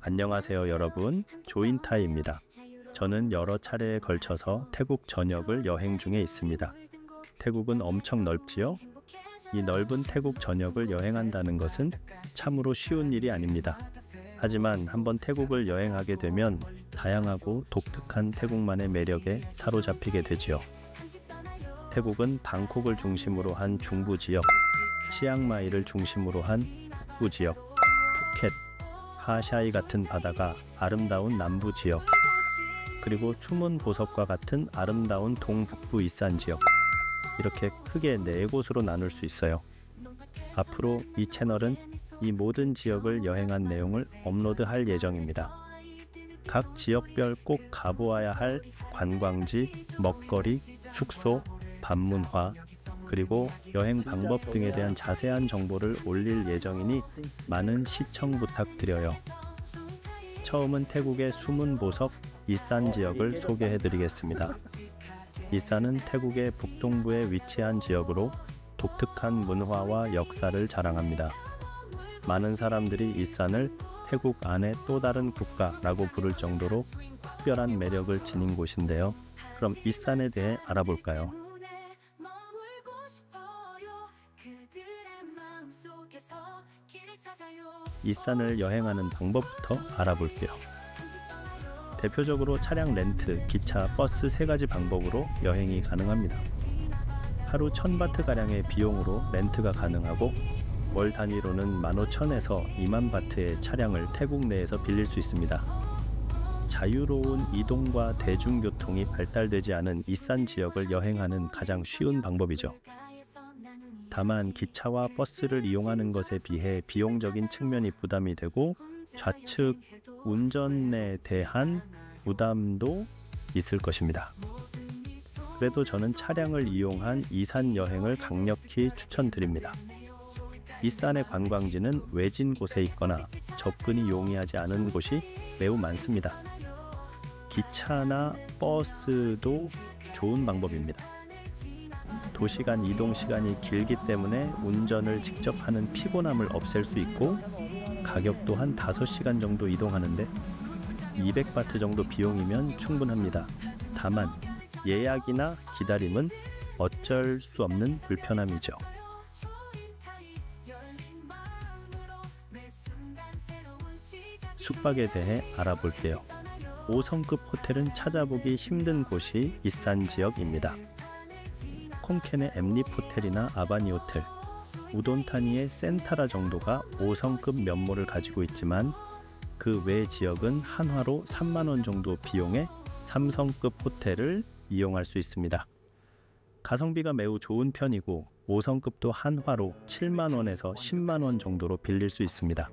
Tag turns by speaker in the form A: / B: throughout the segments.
A: 안녕하세요 여러분, 조인타입니다. 저는 여러 차례에 걸쳐서 태국 전역을 여행 중에 있습니다. 태국은 엄청 넓지요? 이 넓은 태국 전역을 여행한다는 것은 참으로 쉬운 일이 아닙니다. 하지만 한번 태국을 여행하게 되면 다양하고 독특한 태국만의 매력에 사로잡히게 되지요. 태국은 방콕을 중심으로 한 중부 지역, 치앙마이를 중심으로 한 북부 지역, 푸켓, 하샤이 같은 바다가 아름다운 남부 지역, 그리고 숨은 보석과 같은 아름다운 동북부 이산 지역, 이렇게 크게 4곳으로 나눌 수 있어요. 앞으로 이 채널은 이 모든 지역을 여행한 내용을 업로드할 예정입니다. 각 지역별 꼭 가보아야 할 관광지, 먹거리, 숙소, 밤문화, 그리고 여행 방법 등에 대한 자세한 정보를 올릴 예정이니 많은 시청 부탁드려요. 처음은 태국의 숨은 보석 이산 지역을 소개해 드리겠습니다. 이산은 태국의 북동부에 위치한 지역으로 독특한 문화와 역사를 자랑합니다. 많은 사람들이 이산을 태국 안의 또 다른 국가라고 부를 정도로 특별한 매력을 지닌 곳인데요. 그럼 이산에 대해 알아볼까요? 이산을 여행하는 방법부터 알아볼게요. 대표적으로 차량 렌트, 기차, 버스 3가지 방법으로 여행이 가능합니다. 하루 1000바트가량의 비용으로 렌트가 가능하고 월 단위로는 15,000에서 20,000바트의 차량을 태국 내에서 빌릴 수 있습니다. 자유로운 이동과 대중교통이 발달되지 않은 이산 지역을 여행하는 가장 쉬운 방법이죠. 다만 기차와 버스를 이용하는 것에 비해 비용적인 측면이 부담이 되고 좌측 운전에 대한 부담도 있을 것입니다. 그래도 저는 차량을 이용한 이산 여행을 강력히 추천드립니다. 이산의 관광지는 외진 곳에 있거나 접근이 용이하지 않은 곳이 매우 많습니다. 기차나 버스도 좋은 방법입니다. 도시간 이동 시간이 길기 때문에 운전을 직접 하는 피곤함을 없앨 수 있고 가격 또한 5시간 정도 이동하는데 200바트 정도 비용이면 충분합니다. 다만 예약이나 기다림은 어쩔 수 없는 불편함이죠. 숙박에 대해 알아볼게요. 5성급 호텔은 찾아보기 힘든 곳이 이산 지역입니다. 콩켄의 엠립 호텔이나 아바니 호텔, 우돈타니의 센타라 정도가 5성급 면모를 가지고 있지만 그 외 지역은 한화로 30,000원 정도 비용에 3성급 호텔을 이용할 수 있습니다. 가성비가 매우 좋은 편이고 5성급도 한화로 70,000원에서 100,000원 정도로 빌릴 수 있습니다.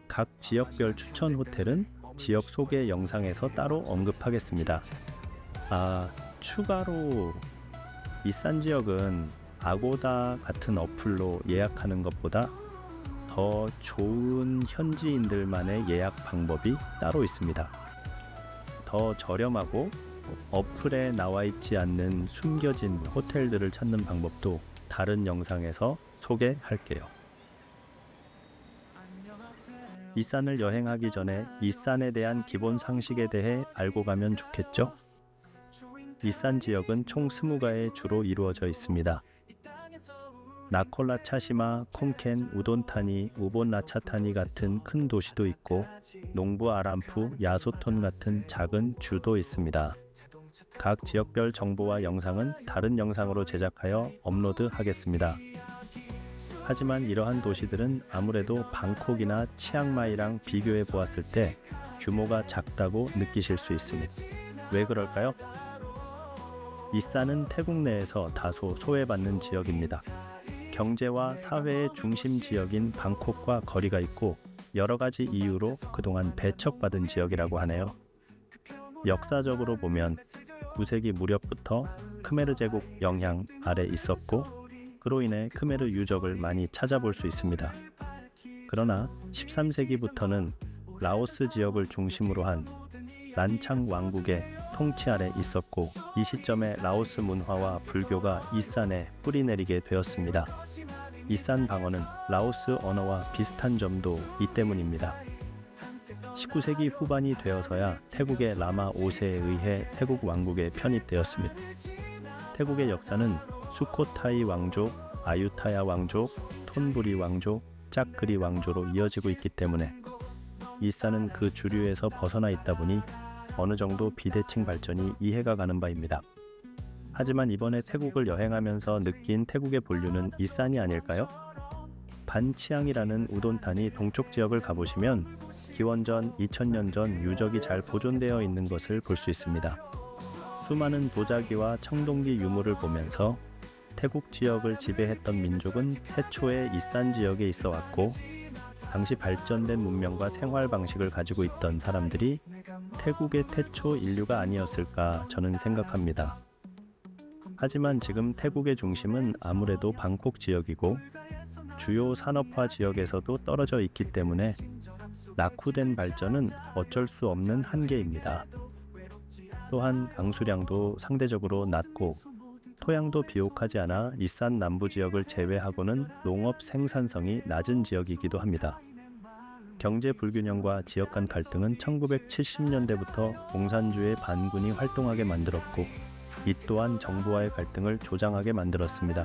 A: 각 지역별 추천 호텔은 지역 소개 영상에서 따로 언급하겠습니다. 추가로 이산 지역은 아고다 같은 어플로 예약하는 것보다 더 좋은 현지인들만의 예약 방법이 따로 있습니다. 더 저렴하고 어플에 나와 있지 않는 숨겨진 호텔들을 찾는 방법도 다른 영상에서 소개할게요. 이산을 여행하기 전에 이산에 대한 기본 상식에 대해 알고 가면 좋겠죠? 이산 지역은 총 20가에 주로 이루어져 있습니다. 나콜라 차시마, 콩켄, 우돈타니, 우본라차타니 같은 큰 도시도 있고 농부 아람푸, 야소톤 같은 작은 주도 있습니다. 각 지역별 정보와 영상은 다른 영상으로 제작하여 업로드하겠습니다. 하지만 이러한 도시들은 아무래도 방콕이나 치앙마이랑 비교해 보았을 때 규모가 작다고 느끼실 수 있습니다. 왜 그럴까요? 이산은 태국 내에서 다소 소외받는 지역입니다. 경제와 사회의 중심 지역인 방콕과 거리가 있고 여러 가지 이유로 그동안 배척받은 지역이라고 하네요. 역사적으로 보면 9세기 무렵부터 크메르 제국 영향 아래 있었고 그로 인해 크메르 유적을 많이 찾아볼 수 있습니다. 그러나 13세기부터는 라오스 지역을 중심으로 한 란창 왕국의 통치 아래 있었고 이 시점에 라오스 문화와 불교가 이산에 뿌리내리게 되었습니다. 이산 방언은 라오스 언어와 비슷한 점도 이 때문입니다. 19세기 후반이 되어서야 태국의 라마 5세에 의해 태국 왕국에 편입되었습니다. 태국의 역사는 수코타이 왕족, 아유타야 왕족, 톤부리 왕족, 짝그리 왕조로 이어지고 있기 때문에 이산은 그 주류에서 벗어나 있다 보니 어느 정도 비대칭 발전이 이해가 가는 바입니다. 하지만 이번에 태국을 여행하면서 느낀 태국의 본류는 이산이 아닐까요? 반치앙이라는 우돈탄이 동쪽 지역을 가보시면 기원전 2000년 전 유적이 잘 보존되어 있는 것을 볼 수 있습니다. 수많은 도자기와 청동기 유물을 보면서 태국 지역을 지배했던 민족은 태초에 이산 지역에 있어 왔고 당시 발전된 문명과 생활 방식을 가지고 있던 사람들이 태국의 태초 인류가 아니었을까 저는 생각합니다. 하지만 지금 태국의 중심은 아무래도 방콕 지역이고 주요 산업화 지역에서도 떨어져 있기 때문에 낙후된 발전은 어쩔 수 없는 한계입니다. 또한 강수량도 상대적으로 낮고 토양도 비옥하지 않아 이산 남부 지역을 제외하고는 농업 생산성이 낮은 지역이기도 합니다. 경제 불균형과 지역 간 갈등은 1970년대부터 공산주의 반군이 활동하게 만들었고 이 또한 정부와의 갈등을 조장하게 만들었습니다.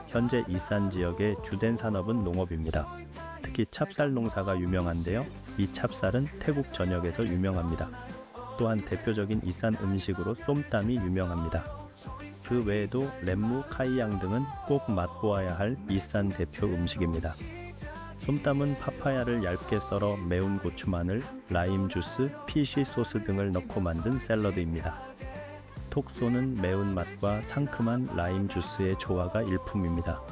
A: 현재 이산 지역의 주된 산업은 농업입니다. 특히 찹쌀 농사가 유명한데요. 이 찹쌀은 태국 전역에서 유명합니다. 또한 대표적인 이산 음식으로 쏨땀이 유명합니다. 그 외에도 렘무, 카이양 등은 꼭 맛보아야 할 이산 대표 음식입니다. 쏨땀은 파파야를 얇게 썰어 매운 고추, 마늘, 라임 주스, 피쉬 소스 등을 넣고 만든 샐러드입니다. 톡소는 매운맛과 상큼한 라임 주스의 조화가 일품입니다.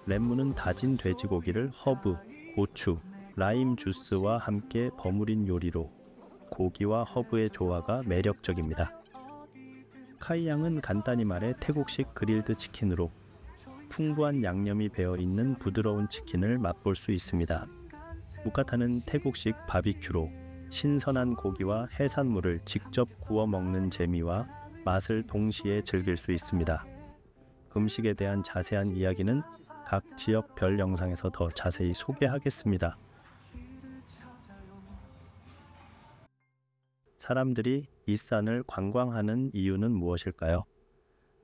A: 렘무는 다진 돼지고기를 허브, 고추, 라임 주스와 함께 버무린 요리로 고기와 허브의 조화가 매력적입니다. 카이양은 간단히 말해 태국식 그릴드 치킨으로 풍부한 양념이 배어있는 부드러운 치킨을 맛볼 수 있습니다. 무카타는 태국식 바비큐로 신선한 고기와 해산물을 직접 구워 먹는 재미와 맛을 동시에 즐길 수 있습니다. 음식에 대한 자세한 이야기는 각 지역별 영상에서 더 자세히 소개하겠습니다. 사람들이 이산을 관광하는 이유는 무엇일까요?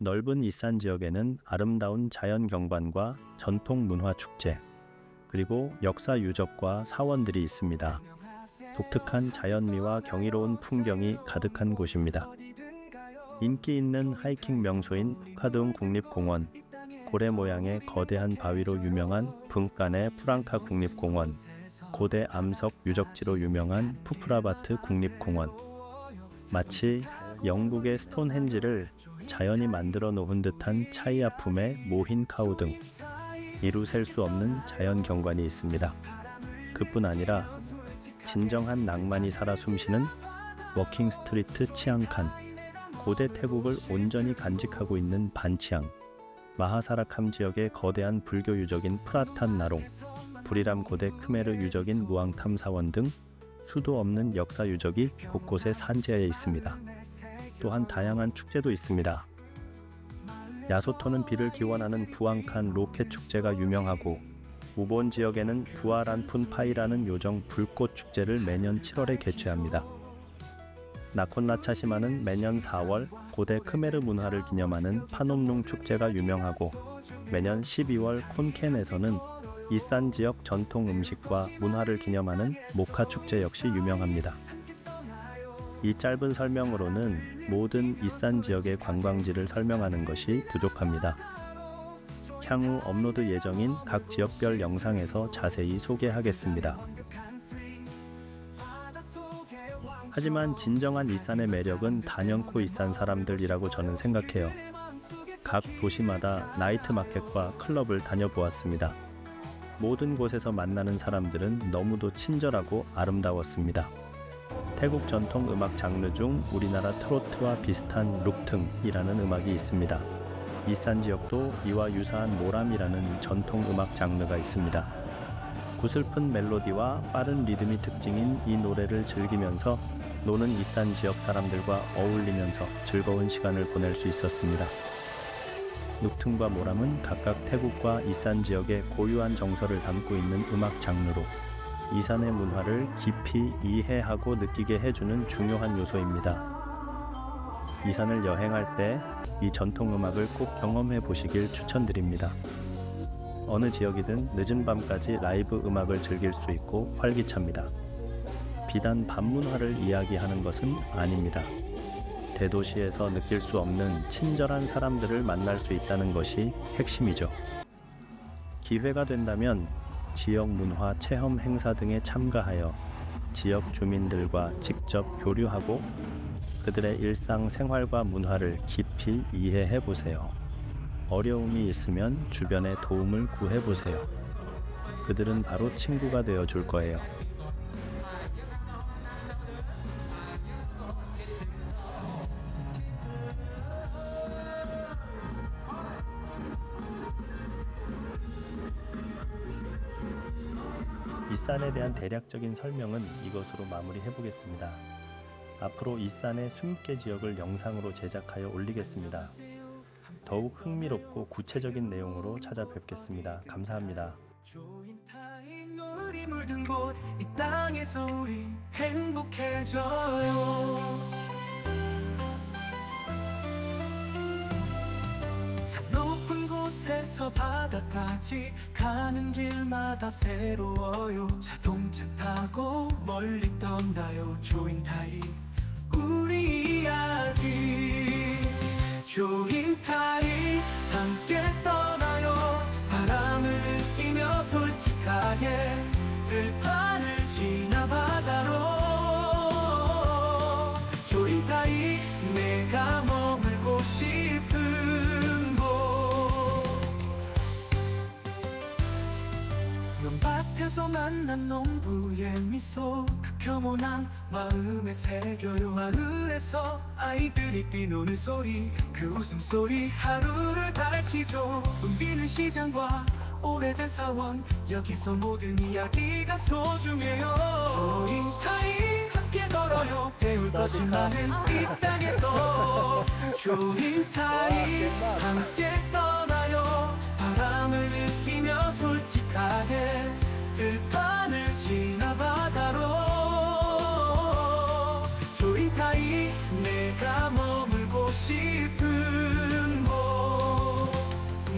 A: 넓은 이산 지역에는 아름다운 자연 경관과 전통 문화 축제, 그리고 역사 유적과 사원들이 있습니다. 독특한 자연미와 경이로운 풍경이 가득한 곳입니다. 인기 있는 하이킹 명소인 푸카둥 국립공원, 고래 모양의 거대한 바위로 유명한 분간의 프랑카 국립공원, 고대 암석 유적지로 유명한 푸프라바트 국립공원, 마치 영국의 스톤헨지를 자연이 만들어 놓은 듯한 차이아품의 모힌카우 등 이루 셀 수 없는 자연 경관이 있습니다. 그뿐 아니라 진정한 낭만이 살아 숨쉬는 워킹 스트리트 치앙칸, 고대 태국을 온전히 간직하고 있는 반치앙, 마하사라캄 지역의 거대한 불교 유적인 프라탄 나롱, 부리람 고대 크메르 유적인 무앙탐 사원 등 수도 없는 역사 유적이 곳곳에 산재해 있습니다. 또한 다양한 축제도 있습니다. 야소토는 비를 기원하는 부앙칸 로켓 축제가 유명하고 우본 지역에는 부아란푼 파이라는 요정 불꽃 축제를 매년 7월에 개최합니다. 나콘라차시마는 매년 4월 고대 크메르 문화를 기념하는 파놈룽 축제가 유명하고 매년 12월 콘켄에서는 이산 지역 전통 음식과 문화를 기념하는 모카 축제 역시 유명합니다. 이 짧은 설명으로는 모든 이산 지역의 관광지를 설명하는 것이 부족합니다. 향후 업로드 예정인 각 지역별 영상에서 자세히 소개하겠습니다. 하지만 진정한 이산의 매력은 단연코 이산 사람들이라고 저는 생각해요. 각 도시마다 나이트 마켓과 클럽을 다녀보았습니다. 모든 곳에서 만나는 사람들은 너무도 친절하고 아름다웠습니다. 태국 전통 음악 장르 중 우리나라 트로트와 비슷한 룩퉁이라는 음악이 있습니다. 이산 지역도 이와 유사한 모람이라는 전통 음악 장르가 있습니다. 구슬픈 멜로디와 빠른 리듬이 특징인 이 노래를 즐기면서 노는 이산 지역 사람들과 어울리면서 즐거운 시간을 보낼 수 있었습니다. 눅퉁과 모람은 각각 태국과 이산 지역의 고유한 정서를 담고 있는 음악 장르로 이산의 문화를 깊이 이해하고 느끼게 해주는 중요한 요소입니다. 이산을 여행할 때 이 전통 음악을 꼭 경험해 보시길 추천드립니다. 어느 지역이든 늦은 밤까지 라이브 음악을 즐길 수 있고 활기찹니다. 비단 밤문화를 이야기하는 것은 아닙니다. 대도시에서 느낄 수 없는 친절한 사람들을 만날 수 있다는 것이 핵심이죠. 기회가 된다면 지역 문화 체험 행사 등에 참가하여 지역 주민들과 직접 교류하고 그들의 일상 생활과 문화를 깊이 이해해 보세요. 어려움이 있으면 주변에 도움을 구해 보세요. 그들은 바로 친구가 되어 줄 거예요. 이산에 대한 대략적인 설명은 이것으로 마무리해 보겠습니다. 앞으로 이산의 숨게 지역을 영상으로 제작하여 올리겠습니다. 더욱 흥미롭고 구체적인 내용으로 찾아뵙겠습니다. 감사합니다.
B: 조인타인 물든 곳 이 땅에서 우리 행복해져요. 산 높은 곳에서 바다까지 가는 길마다 새로워요. 자동차 타고 멀리 떠나요. 조인타인 우리 이야기. 조인타인 함께 떠나요. 바람을 느끼며 솔직하게 들판을 지나 바다로. 조인타인 내가 머물고 싶은 곳. 논밭에서 만난 농부의 미소 그 평온한 마음에 새겨요. 마을에서 아이들이 뛰노는 소리 그 웃음소리 하루를 밝히죠. 붐비는 시장과 오래된 사원 여기서 모든 이야기가 소중해요. 조인타인 함께 걸어요. 배울 것이 많은 이 땅에서. 조인타인 함께 떠나요. 바람을 느끼며 솔직하게 들판을 지나 바다로. 조인타인 내가 머물고 싶은 곳.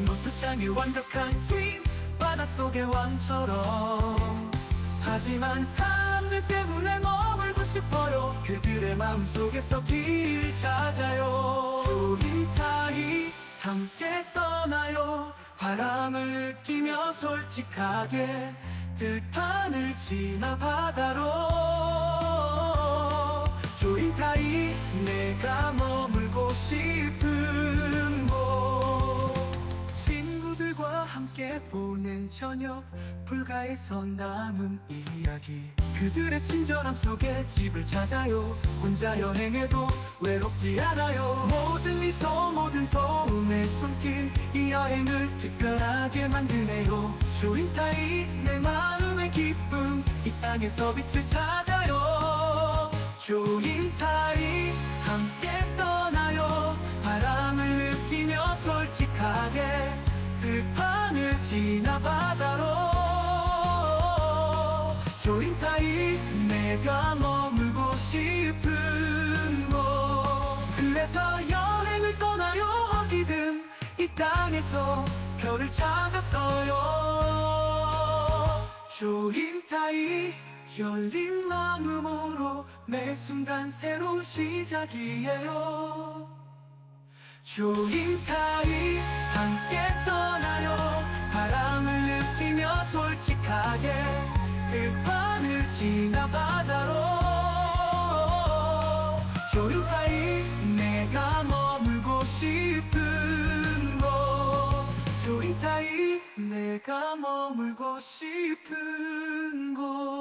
B: 노트장의 완벽한 스윙 바닷속의 왕처럼. 하지만 사람들 때문에 머물고 싶어요. 그들의 마음속에서 길 찾아요. 조인타인 함께 떠나요. 바람을 느끼며 솔직하게 들판을 지나 바다로. 조인타인 내가 머물고 싶은 곳. 친구들과 함께 보낸 저녁 불가에서 나눈 이야기 그들의 친절함 속에 집을 찾아요. 혼자 여행해도 외롭지 않아요. 모든 미소 모든 도움의 손길 이 여행을 특별하게 만드네요. 조인타인 내 마음의 기쁨 이 땅에서 빛을 찾아요. 조인타인 함께 떠나요. 바람을 느끼며 솔직하게 들판을 지나 바다로. 조인타인 내가 머물고 싶은 곳. 그래서 여행을 떠나요. 어디든 이 땅에서 별을 찾았어요. 조인타인 열린 마음으로 매 순간 새로운 시작이에요. 조인타인 함께 떠나요. 바람을 느끼며 솔직하게 들판을 지나 바다로. 조인타인 내가 머물고 싶은 곳. 조인타인 내가 머물고 싶은 곳.